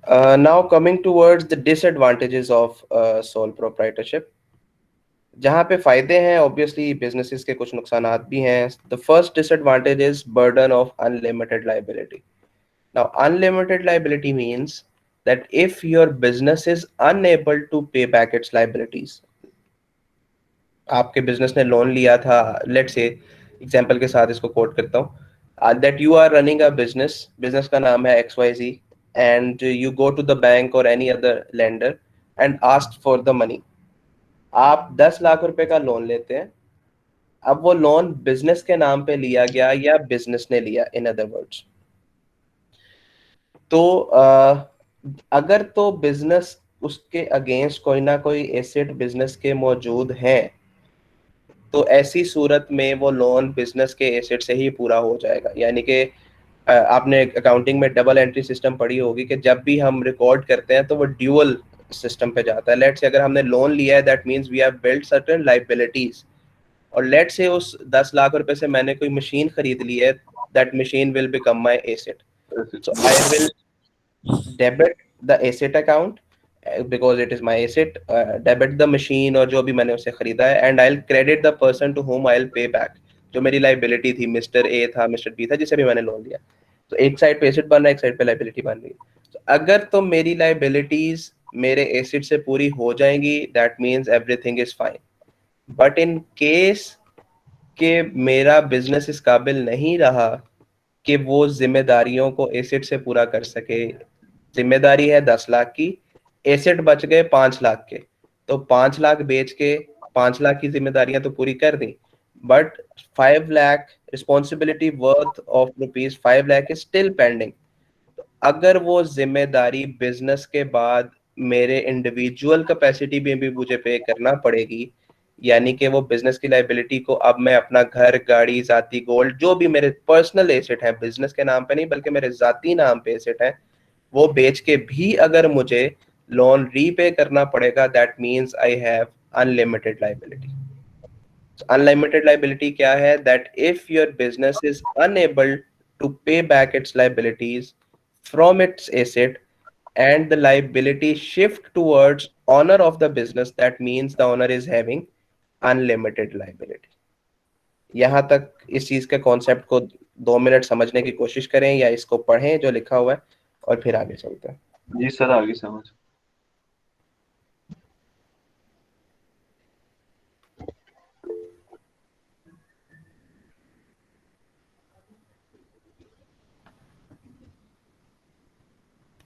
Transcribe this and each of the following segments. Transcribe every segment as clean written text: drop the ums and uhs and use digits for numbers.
Now coming towards the disadvantages of sole proprietorship. जहाँ पे फायदे हैं, ऑब्वियसली बिजनेसेस के कुछ नुकसानात भी हैं. The first disadvantage is burden of unlimited liability. Now, unlimited liability means that if your business is unable to pay back its liabilities, आपके business ने लोन लिया था, लेट्स से एग्जांपल के साथ इसको कोट करता हूँ, that you are running a business, business का नाम है XYZ, and you go to the bank और any other lender and ask for the money. आप 10 लाख रुपए का लोन लेते हैं. अब वो लोन बिजनेस के नाम पे लिया गया या बिजनेस ने लिया, इन अदर वर्ड्स, तो अगर तो बिजनेस उसके अगेंस्ट कोई ना कोई एसेट बिजनेस के मौजूद है, तो ऐसी सूरत में वो लोन बिजनेस के एसेट से ही पूरा हो जाएगा. यानी कि आपने अकाउंटिंग में डबल एंट्री सिस्टम पढ़ी होगी कि जब भी हम रिकॉर्ड करते हैं तो वो ड्यूअल सिस्टम पे जाता है. लेट्स से अगर हमने लोन लिया है, that means we have built certain liabilities, और लेट्स से उस 10 लाख रुपए से मैंने कोई मशीन खरीद ली है, that machine will become my asset. So I will debit the asset account because it is my asset, debit the machine और जो भी मैंने उसे खरीदा है, and I will credit the person to whom I will pay back. जो मेरी liability थी, मिस्टर ए था, मिस्टर बी था, जिसे भी मैंने लोन लिया, तो एक साइड पे एसेट बन रहा है, एक साइड पे लाइबिलिटी बन रही है. तो अगर तो मेरी लाइबिलिटीज मेरे एसेट से पूरी हो जाएंगी, that means everything is fine. But in case कि मेरा बिजनेस इस काबिल नहीं रहा कि वो जिम्मेदारियों को एसेट से पूरा कर सके, जिम्मेदारी है 10 लाख की, एसेट बच गए 5 लाख के, तो 5 लाख बेच के 5 लाख की जिम्मेदारियां तो पूरी कर दी, but 5 lakh responsibility worth of ₹5 lakh is still pending. अगर वो जिम्मेदारी बिजनेस के बाद मेरे इंडिविजुअल कैपेसिटी में भी मुझे पे करना पड़ेगी, यानी कि वो बिजनेस की लाइबिलिटी को अब मैं अपना घर, गाड़ी, जाती गोल्ड, जो भी मेरे पर्सनल एसेट है, बिजनेस के नाम पे नहीं बल्कि मेरे जाती नाम पे एसेट है, वो बेच के भी अगर मुझे लोन रीपे करना पड़ेगा, that means I have unlimited liability. Unlimited liability क्या है? That if your business is unable to pay back its liabilities from its asset and the liability shift towards owner of the business, that means the owner is having unlimited liability. यहाँ तक इस चीज के concept को 2 minute समझने की कोशिश करें या इसको पढ़ें जो लिखा हुआ है, और फिर आगे चलते हैं. जी सर, आगे समझ.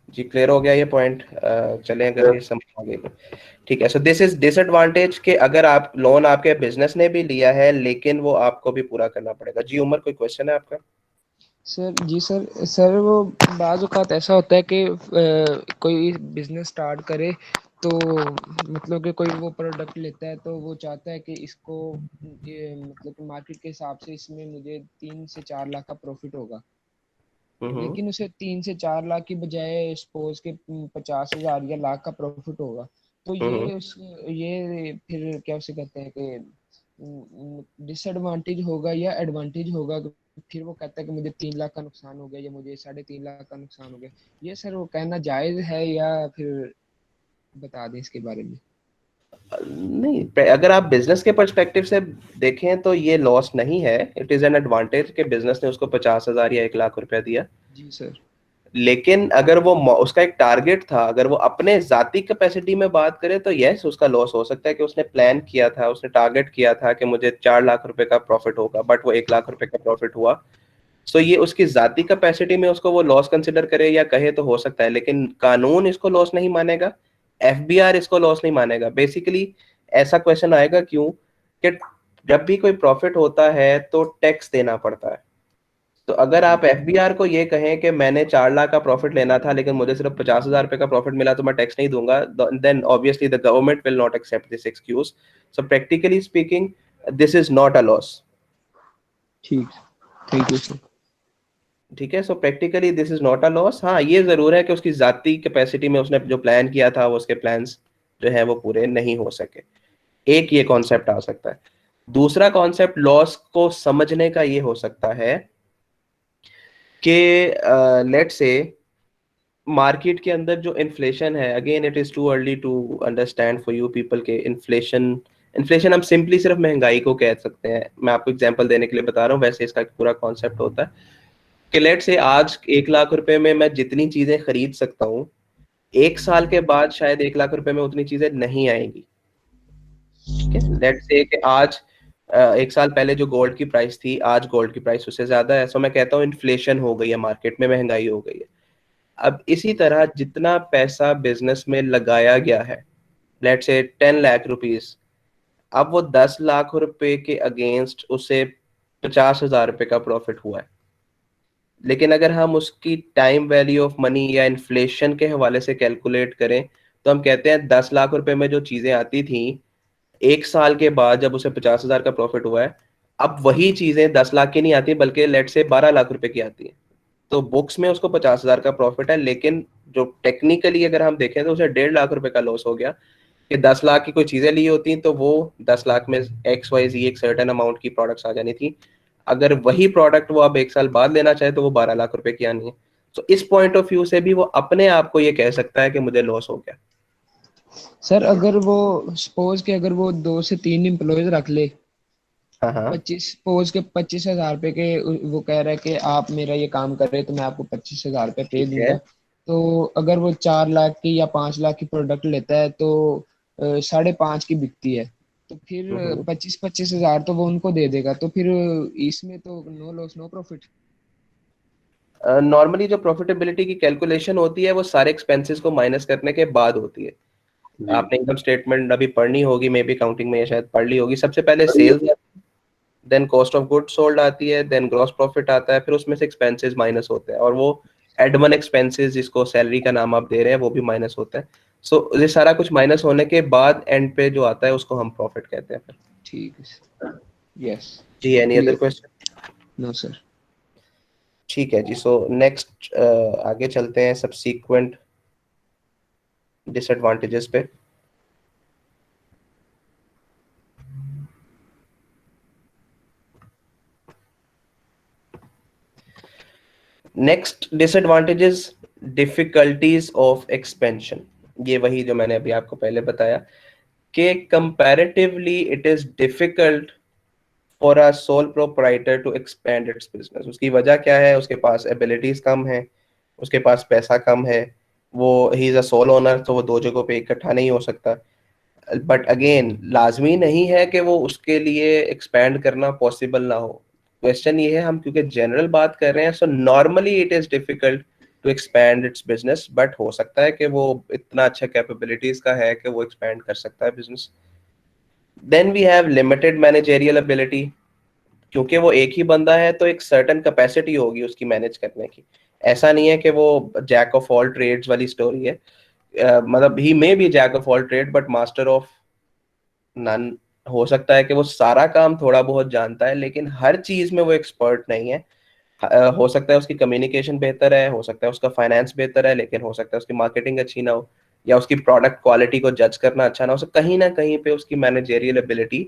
जी क्लियर हो गया ये पॉइंट? चलें अगर ये समझ आ गई. ठीक है. सो दिस इज डिसएडवांटेज कि अगर आप लोन आपके बिजनेस ने भी लिया है लेकिन वो आपको भी पूरा करना पड़ेगा. जी उमर, कोई क्वेश्चन है आपका? सर जी सर वो बाज़ औक़ात ऐसा होता है कि कोई बिज़नेस स्टार्ट करे तो मतलब कि कोई वो प्रोडक्ट लेता है तो वो चाहता है कि इसको ये मतलब कि मार्केट के हिसाब से इसमें मुझे 3 से 4 लाख का प्रॉफिट होगा, लेकिन उसे 3 से 4 लाख की बजाय सपोज के 50,000 या लाख का प्रॉफिट होगा, तो ये फिर क्या उसे कहते हैं कि डिसएडवांटेज होगा या एडवांटेज होगा? फिर वो कहता है कि मुझे 3 लाख का नुकसान हो गया या मुझे 3.5 लाख का नुकसान हो गया. ये सर वो कहना जायज है या फिर बता दें इसके बारे में? नहीं, अगर आप बिजनेस के पर्सपेक्टिव से देखें तो ये लॉस नहीं है. इट इज एन एडवांटेज कि बिजनेस ने उसको 50,000 या 1 लाख रुपया दिया. जी सर. लेकिन अगर वो उसका एक टारगेट था, अगर वो अपने जाती कैपेसिटी में बात करें तो यस, उसका लॉस हो सकता है कि उसने प्लान किया था, उसने टारगेट किया था कि मुझे 4 लाख रुपए का प्रॉफिट होगा, बट वो 1 लाख रुपए का प्रॉफिट हुआ. सो ये उसकी जाती कैपेसिटी में उसको वो लॉस कंसिडर करे या कहे तो हो सकता है, लेकिन कानून इसको लॉस नहीं मानेगा, FBR इसको लॉस नहीं मानेगा. बेसिकली ऐसा क्वेश्चन आएगा क्यों कि जब भी कोई प्रॉफिट होता है तो टैक्स देना पड़ता है. तो अगर आप FBR को ये कहें कि मैंने 4 लाख का प्रॉफिट लेना था लेकिन मुझे सिर्फ 50,000 रुपए का प्रॉफिट मिला तो मैं टैक्स नहीं दूंगा, then obviously the government will not accept this excuse. So practically speaking this is not a loss. ठीक, थैंक यू सर. ठीक है. So practically this is not a loss. हाँ, ये जरूर है कि उसकी जाती कैपेसिटी में उसने जो प्लान किया था वो उसके प्लान्स जो है वो पूरे नहीं हो सके. एक ये कॉन्सेप्ट आ सकता है. दूसरा कॉन्सेप्ट लॉस को समझने का ये हो सकता है कि लेट्स से मार्केट के अंदर जो इन्फ्लेशन है, again it is too early to understand for you people के इन्फ्लेशन, इन्फ्लेशन हम सिंपली सिर्फ महंगाई को कह सकते हैं। मैं आपको एग्जांपल देने के लिए बता रहा हूँ, वैसे इसका पूरा कॉन्सेप्ट होता है कि लेट से आज 1 लाख रुपए में मैं जितनी चीजें खरीद सकता हूँ, 1 साल के बाद शायद 1 लाख रुपए में उतनी चीजें नहीं आएंगी। ठीक है, लेट से कि आज 1 साल पहले जो गोल्ड की प्राइस थी, आज गोल्ड की प्राइस उससे ज्यादा है। सो मैं कहता हूँ इन्फ्लेशन हो गई है, मार्केट में महंगाई हो गई है। अब इसी तरह जितना पैसा बिजनेस में लगाया गया है, लेट से 10 लाख रुपीज, अब वो 10 लाख रुपए के अगेंस्ट उसे 50,000 रुपए का प्रॉफिट हुआ है। लेकिन अगर हम उसकी टाइम वैल्यू ऑफ मनी या इन्फ्लेशन के हवाले से कैलकुलेट करें, तो हम कहते हैं 10 लाख रुपए में जो चीजें आती थी, 1 साल के बाद जब उसे 50,000 का प्रॉफिट हुआ है, अब वही चीजें 10 लाख की नहीं आती बल्कि लेट से 12 लाख रुपए की आती है। तो बुक्स में उसको 50,000 का प्रॉफिट है, लेकिन जो टेक्निकली अगर हम देखें तो उसे 1.5 लाख रुपए का लॉस हो गया कि 10 लाख की कोई चीजें ली होती तो वो 10 लाख में XYZ एक सर्टेन अमाउंट की प्रोडक्ट्स आ जानी थी। अगर वही प्रोडक्ट वो अब 1 साल बाद लेना चाहे तो वो 12 लाख रुपए की आनी है। तो इस पॉइंट ऑफ व्यू से भी वो अपने आप को ये कह सकता है कि मुझे लॉस हो गया। सर अगर वो सपोज के अगर वो 2 से 3 एम्प्लॉयज रख ले, हाँ हाँ। 25,000 रुपए के, वो कह रहा है कि आप मेरा ये काम कर रहे हैं तो मैं आपको 25,000 रुपये पे ठीक है। दूंगा। तो अगर वो 4 लाख की या 5 लाख की प्रोडक्ट लेता है तो 5.5 की बिकती है, तो फिर हम्म। 25,000 तो वो उनको दे देगा, तो फिर इसमें तो no loss no profit. Normally जो प्रॉफिटेबिलिटी की कैलकुलेशन होती है वो सारे एक्सपेंसेस को माइनस करने के बाद होती है। जी। आपने इनकम स्टेटमेंट अभी पढ़नी होगी, मे बी काउंटिंग में, या शायद पढ़ ली होगी। सबसे पहले sales, then cost of goods sold आती है, देन ग्रॉस प्रॉफिट आता है, फिर उसमें से एक्सपेंसेस माइनस होते हैं, और वो एडमन एक्सपेंसेस जिसको सैलरी का नाम आप दे रहे हैं वो भी माइनस होता है। सो ये सारा कुछ माइनस होने के बाद एंड पे जो आता है उसको हम प्रॉफिट कहते हैं फिर। ठीक है सर, यस, जी, any other clear. Question? No sir. ठीक है जी। सो नेक्स्ट आगे चलते हैं सब्सीक्वेंट डिसएडवांटेजेस पे। Next disadvantages, difficulties of expansion. ये वही जो मैंने अभी आपको पहले बताया कि comparatively it is difficult for a sole proprietor to expand its business. उसकी वजह क्या है? उसके पास एबिलिटीज कम है, उसके पास पैसा कम है, वो he is a sole owner, तो वो दो जगहों पे इकट्ठा नहीं हो सकता। बट अगेन लाजमी नहीं है कि वो उसके लिए एक्सपैंड करना पॉसिबल ना हो। क्वेश्चन ये है, हम क्योंकि जनरल बात कर रहे हैं, so normally it is difficult to expand its business, but हो सकता है कि वो इतना अच्छा कैपेबिलिटीज का है कि वो एक्सपैंड कर सकता है business. Then we have limited managerial ability. क्योंकि वो एक ही बंदा है तो एक सर्टेन कैपेसिटी होगी उसकी मैनेज करने की। ऐसा नहीं है कि वो जैक ऑफ ऑल ट्रेड्स वाली स्टोरी है। मतलब he may be jack of all trade but master of none. हो सकता है कि वो सारा काम थोड़ा बहुत जानता है लेकिन हर चीज में वो एक्सपर्ट नहीं है। हो सकता है उसकी कम्युनिकेशन बेहतर है, हो सकता है उसका फाइनेंस बेहतर है, लेकिन हो सकता है उसकी मार्केटिंग अच्छी ना हो, या उसकी प्रोडक्ट क्वालिटी को जज करना अच्छा ना हो। कहीं ना कहीं पे उसकी मैनेजेरियल एबिलिटी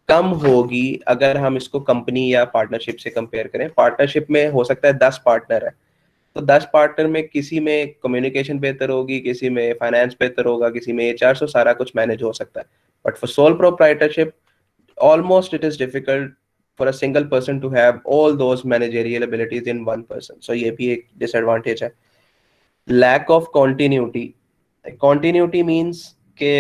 कम होगी अगर हम इसको कंपनी या पार्टनरशिप से कंपेयर करें। पार्टनरशिप में हो सकता है 10 पार्टनर है, तो 10 पार्टनर में किसी में कम्युनिकेशन बेहतर होगी, किसी में फाइनेंस बेहतर होगा, किसी में HR, सो सारा कुछ मैनेज हो सकता है। But for sole proprietorship almost it is difficult for a single person to have all those managerial abilities in one person. So ये भी एक disadvantage है। Lack of continuity। Continuity means कि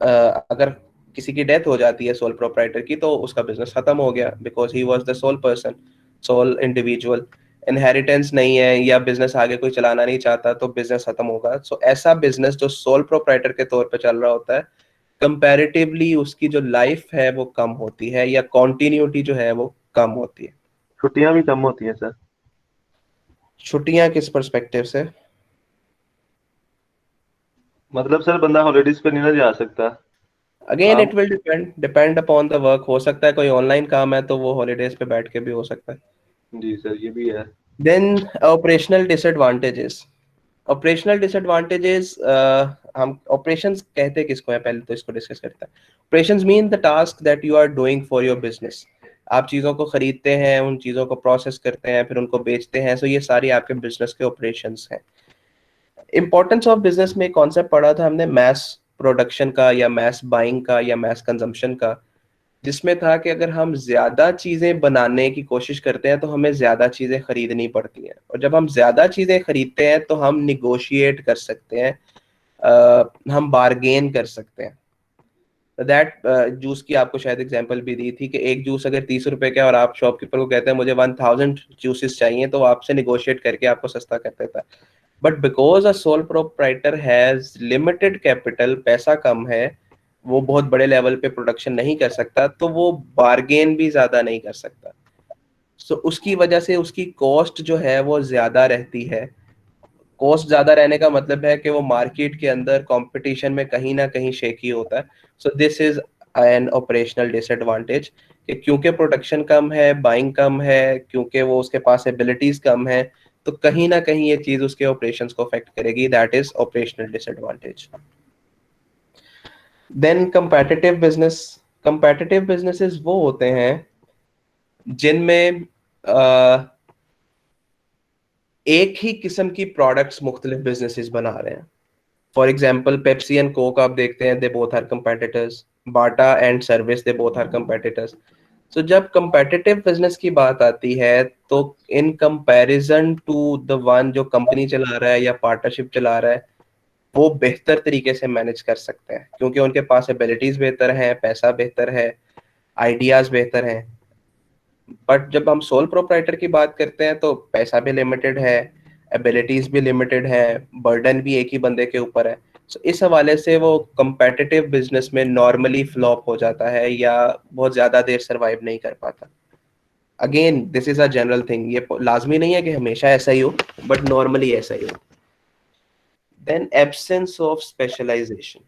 अगर किसी की डेथ हो जाती है सोल प्रोप्राइटर की, तो उसका बिजनेस खत्म हो गया, because he was the sole person, sole individual. Inheritance नहीं है या बिजनेस आगे कोई चलाना नहीं चाहता तो बिजनेस खत्म होगा। सो ऐसा बिजनेस जो सोल प्रोप्राइटर के तौर पे चल रहा होता है, कंपैरेटिवली उसकी जो लाइफ है वो कम होती है, या कॉन्टिन्यूटी जो है वो कम होती है। छुट्टियां भी कम होती हैं सर। छुट्टियां किस पर्सपेक्टिव से? मतलब सर बंदा हॉलीडेज पे नहीं ना जा सकता। अगेन आप। It will depend upon the work. हो सकता है कोई ऑनलाइन काम है तो वो हॉलीडेज पे बैठ के भी हो सकता है। जी सर, ये भी है। Then operational disadvantages. Operational disadvantages, हम ऑपरेशंस कहते किसको है पहले तो इसको डिस्कस करते हैं। Operations mean the task that you are doing for your business. आप चीज़ों को खरीदते हैं, उन चीज़ों को प्रोसेस करते हैं, फिर उनको बेचते हैं। सो ये सारी आपके बिजनेस के ऑपरेशंस हैं। इम्पोर्टेंस ऑफ बिजनेस में कॉन्सेप्ट पढ़ा था हमने, मैस प्रोडक्शन का या मैस बाइंग का या मैस कंजम्पशन का, जिसमें था कि अगर हम ज्यादा चीजें बनाने की कोशिश करते हैं तो हमें ज्यादा चीजें खरीदनी पड़ती हैं, और जब हम ज्यादा चीजें खरीदते हैं तो हम निगोशिएट कर सकते हैं, हम बार्गेन कर सकते हैं। दैट जूस की आपको शायद एग्जांपल भी दी थी कि एक जूस अगर 30 रुपए का है और आप शॉपकीपर को कहते हैं मुझे 1000 जूसेस चाहिए, तो वो आपसे निगोशिएट करके आपको सस्ता कर देता है। But because a sole proprietor has limited capital, पैसा कम है, वो बहुत बड़े लेवल पे प्रोडक्शन नहीं कर सकता, तो वो बार्गेन भी ज्यादा नहीं कर सकता। सो उसकी वजह से उसकी कॉस्ट जो है वो ज्यादा रहती है। कॉस्ट ज्यादा रहने का मतलब है कि वो मार्केट के अंदर कंपटीशन में कहीं ना कहीं शेकी होता है। So this is an operational disadvantage, कि क्योंकि प्रोडक्शन कम है, बाइंग कम है, क्योंकि वो उसके पास एबिलिटीज कम है, तो कहीं ना कहीं ये चीज उसके ऑपरेशंस को अफेक्ट करेगी। That is operational disadvantage. Then competitive businesses वो होते हैं जिनमें एक ही किस्म की प्रोडक्ट्स मुख्तलिफ बिजनेसेस बना रहे हैं। For example Pepsi and Coke आप देखते हैं, they both are competitors. Bata and Service, they both are competitors. So जब कंपेटिटिव बिजनेस की बात आती है तो in comparison to the one जो कंपनी चला रहा है या पार्टनरशिप चला रहा है, वो बेहतर तरीके से मैनेज कर सकते हैं, क्योंकि उनके पास एबिलिटीज बेहतर हैं, पैसा बेहतर है, आइडियाज बेहतर हैं। बट जब हम सोल प्रोप्राइटर की बात करते हैं तो पैसा भी लिमिटेड है, एबिलिटीज भी लिमिटेड है, बर्डन भी एक ही बंदे के ऊपर है। So, इस हवाले से वो कंपेटिटिव बिजनेस में नॉर्मली फ्लॉप हो जाता है या बहुत ज्यादा देर सरवाइव नहीं कर पाता। Again this is a general thing, ये लाजमी नहीं है कि हमेशा ऐसा ही हो, बट नॉर्मली ऐसा ही हो। देन एब्सेंस ऑफ स्पेशलाइजेशन,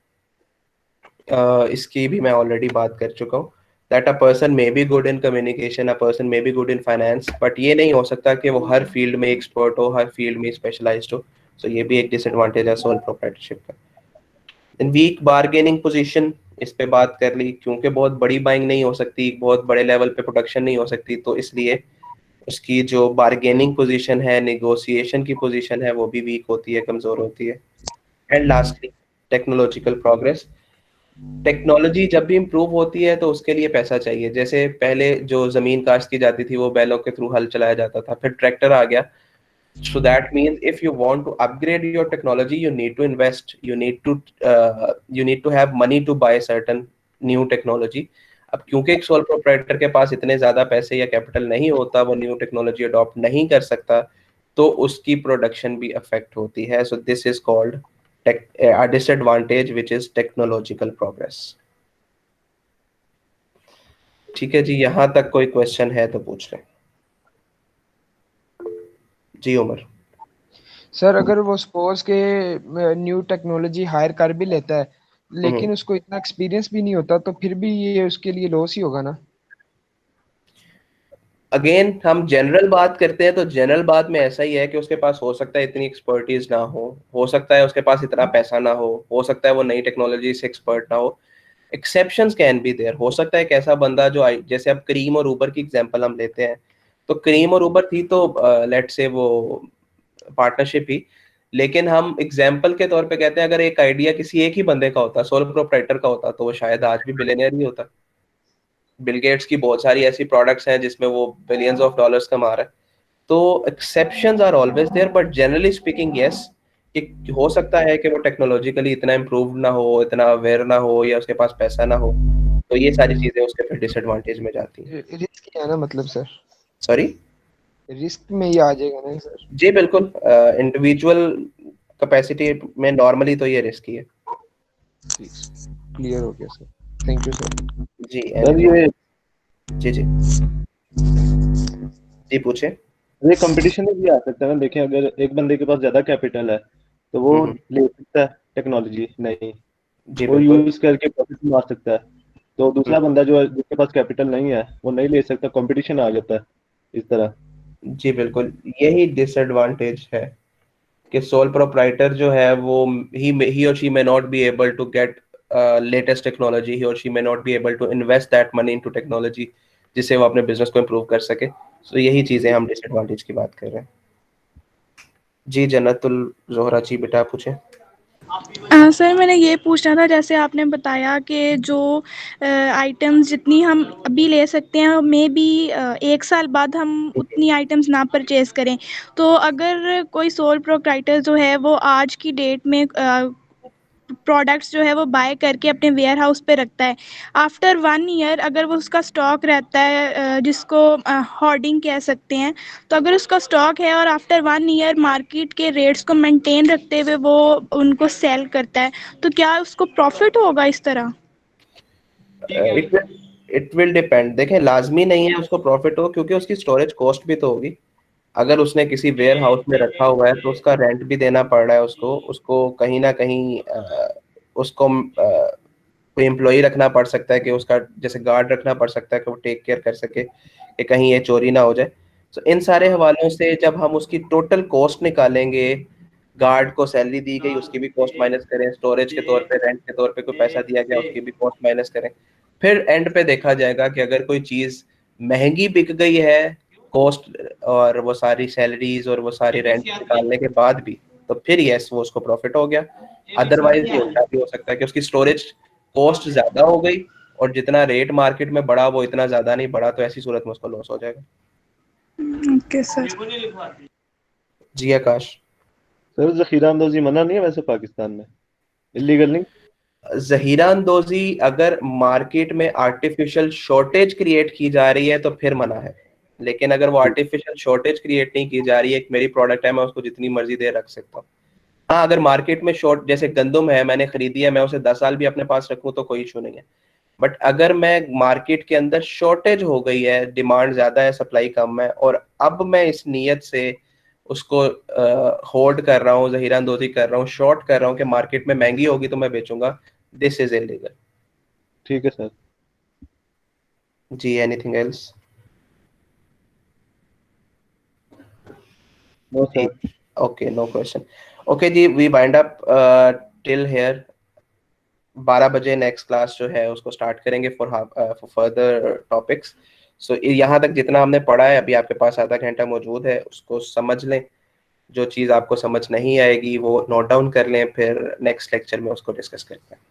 इसकी भी मैं ऑलरेडी बात कर चुका हूँ। That a person may be good in communication, a person may be good in finance, but ये नहीं हो सकता कि वो हर फील्ड में एक्सपर्ट हो, हर फील्ड में स्पेशलाइज्ड हो। सो ये भी एक डिसएडवांटेज है सोल प्रोप्राइटरशिप का। देन वीक बार्गेनिंग पोजीशन, इस पे बात कर ली, क्योंकि बहुत बड़ी बाइंग नहीं हो सकती, बहुत बड़े लेवल पे प्रोडक्शन नहीं हो सकती, तो इसलिए उसकी जो बार्गेनिंग पोजीशन है, नेगोशिएशन की पोजीशन है, वो भी वीक होती है, कमजोर होती है। And lastly technological progress. Technology जब भी इम्प्रूव होती है तो उसके लिए पैसा चाहिए। जैसे पहले जो जमीन काश्त की जाती थी वो बैलों के थ्रू हल चलाया जाता था, फिर ट्रैक्टर आ गया। So that means if you want to upgrade your technology, you need to invest, you need to have money to buy certain new technology. अब क्योंकि एक सोल प्रोप्राइटर के पास इतने ज्यादा पैसे या कैपिटल नहीं होता, वो न्यू टेक्नोलॉजी अडॉप्ट नहीं कर सकता, तो उसकी प्रोडक्शन भी अफेक्ट होती है। So this is called a disadvantage, which is technological progress. ठीक है जी, यहां तक कोई क्वेश्चन है तो पूछ लें। जी उमर। सर अगर वो सपोज के न्यू टेक्नोलॉजी हायर कर भी लेता है हम्म। लेकिन उसको इतना एक्सपीरियंस भी नहीं होता, तो फिर भी ये उसके लिए लॉस ही होगा ना? अगेन हम जनरल बात करते हैं तो जनरल बात में ऐसा ही है कि उसके पास हो सकता है इतनी एक्सपर्टीज ना हो सकता है उसके पास इतना पैसा ना हो सकता है वो नई टेक्नोलॉजी से एक्सपर्ट ना हो। Exceptions can be there. हो सकता है एक ऐसा बंदा जो जैसे अब क्रीम और उबर की एग्जांपल हम लेते हैं, तो क्रीम और उबर थी तो लेट्स से वो पार्टनरशिप ही, लेकिन हम एग्जाम्पल के तौर पे कहते हैं अगर एक आइडिया किसी एक ही बंदे का होता, सोल प्रोप्राइटर का होता, तो वो शायद आज भी बिलियनर ही होता। बिल गेट्स की बहुत सारी ऐसी प्रोडक्ट्स हैं जिसमें वो बिलियंस ऑफ डॉलर्स कमा रहा है। तो exceptions are always there, but generally speaking yes, कि हो सकता है कि वो टेक्नोलॉजिकली इतना इम्प्रूव ना हो, इतना अवेयर ना हो, या उसके पास पैसा ना हो, तो ये सारी चीजें उसके फिर डिसएडवांटेज में जाती हैं। रिस्क ही है ना मतलब सर? सॉरी। रिस्क में ही आ जाएगा ना सर? जी बिल्कुल, इंडिविजुअल कैपेसिटी में नॉर्मली तो ये रिस्क ही है। क्लियर हो गया सर, थैंक यू सर। जी सर ये जी जी जी पूछे। ये कंपटीशन में भी आ सकता है ना। देखें, अगर एक बंदे के पास ज्यादा कैपिटल है तो वो ले सकता है टेक्नोलॉजी नहीं, जी वो बिल्कुल। यूज करके प्रॉफिट कमा सकता है। तो दूसरा बंदा जो है जिसके पास कैपिटल नहीं है वो नहीं ले सकता, कंपटीशन आ जाता है इस तरह। जी बिल्कुल, यही डिसएडवांटेज है कि सोल प्रोप्राइटर जो है वो he or she may not be able to get latest technology, he or she may not be able to invest that money into technology जिससे वो अपने बिजनेस को इम्प्रूव कर सके। सो यही चीजें हम डिसएडवांटेज की बात कर रहे हैं। जी जन्नतुल जोहरा जी, बेटा पूछे। सर मैंने ये पूछना था, जैसे आपने बताया कि जो आइटम्स जितनी हम अभी ले सकते हैं मे बी 1 साल बाद हम उतनी आइटम्स ना परचेज़ करें, तो अगर कोई सोल प्रोप्राइटर जो है वो आज की डेट में प्रोडक्ट्स जो है वो बाय करके अपने वेयर हाउस पे रखता है, आफ्टर 1 ईयर अगर वो उसका स्टॉक रहता है जिसको होर्डिंग कह सकते हैं, तो अगर उसका स्टॉक है और आफ्टर 1 ईयर मार्केट के रेट्स को मेंटेन रखते हुए वो उनको सेल करता है, तो क्या उसको प्रॉफिट होगा इस तरह? It will depend. देखें, लाजमी नहीं है उसको प्रॉफिट हो, क्योंकि उसकी स्टोरेज कॉस्ट भी तो होगी। अगर उसने किसी वेयर हाउस में रखा हुआ है तो उसका रेंट भी देना पड़ रहा है उसको उसको कहीं ना कहीं उसको कोई एम्प्लॉय रखना पड़ सकता है कि उसका जैसे गार्ड रखना पड़ सकता है कि वो टेक केयर कर सके कि कहीं ये चोरी ना हो जाए। तो इन सारे हवालों से जब हम उसकी टोटल कॉस्ट निकालेंगे, गार्ड को सैलरी दी गई उसकी भी कॉस्ट माइनस करें, स्टोरेज के तौर पे रेंट के तौर पे कोई पैसा दिया गया उसकी भी कॉस्ट माइनस करें, फिर एंड पे देखा जाएगा कि अगर कोई चीज महंगी बिक गई है कॉस्ट और वो सारी सैलरीज और वो सारी रेंट निकालने के बाद भी, तो फिर यस वो उसको प्रॉफिट हो गया। अदरवाइज ये उल्टा भी हो सकता है कि उसकी स्टोरेज कॉस्ट ज्यादा हो गई और जितना रेट मार्केट में बढ़ा वो इतना ज्यादा नहीं बढ़ा, तो ऐसी सूरत में उसको लॉस हो जाएगा। Okay sir. जी आकाश। सर जखीरा अंदोजी मना नहीं है वैसे पाकिस्तान में, इलीगल नहीं? जहीरा अंदोजी अगर मार्केट में आर्टिफिशियल शॉर्टेज क्रिएट की जा रही है तो फिर मना है, लेकिन अगर वो आर्टिफिशियल शॉर्टेज क्रिएट नहीं की जा रही है, एक मेरी प्रोडक्ट है मैं उसको जितनी मर्जी देर रख सकता हूँ। हाँ, अगर मार्केट में शॉर्ट जैसे गंदम है मैंने खरीदी है, मैं उसे 10 साल भी अपने पास रखूं तो कोई इशू नहीं है। बट अगर मैं मार्केट के अंदर शॉर्टेज हो गई है, डिमांड ज्यादा है सप्लाई कम है, और अब मैं इस नीयत से उसको होल्ड कर रहा हूँ, जहीरा अंदोजी कर रहा हूँ, शॉर्ट कर रहा हूँ कि मार्केट में महंगी होगी तो मैं बेचूंगा, दिस इज इलीगल। ठीक है सर। जी anything else? No sir. Okay, no question. Okay जी, we wind up till here. 12 बजे नेक्स्ट क्लास जो है उसको स्टार्ट करेंगे फॉर फर्दर टॉपिक्स। सो यहाँ तक जितना हमने पढ़ा है अभी आपके पास आधा घंटा मौजूद है, उसको समझ लें। जो चीज़ आपको समझ नहीं आएगी वो नोट डाउन कर लें, फिर नेक्स्ट लेक्चर में उसको डिस्कस करते हैं।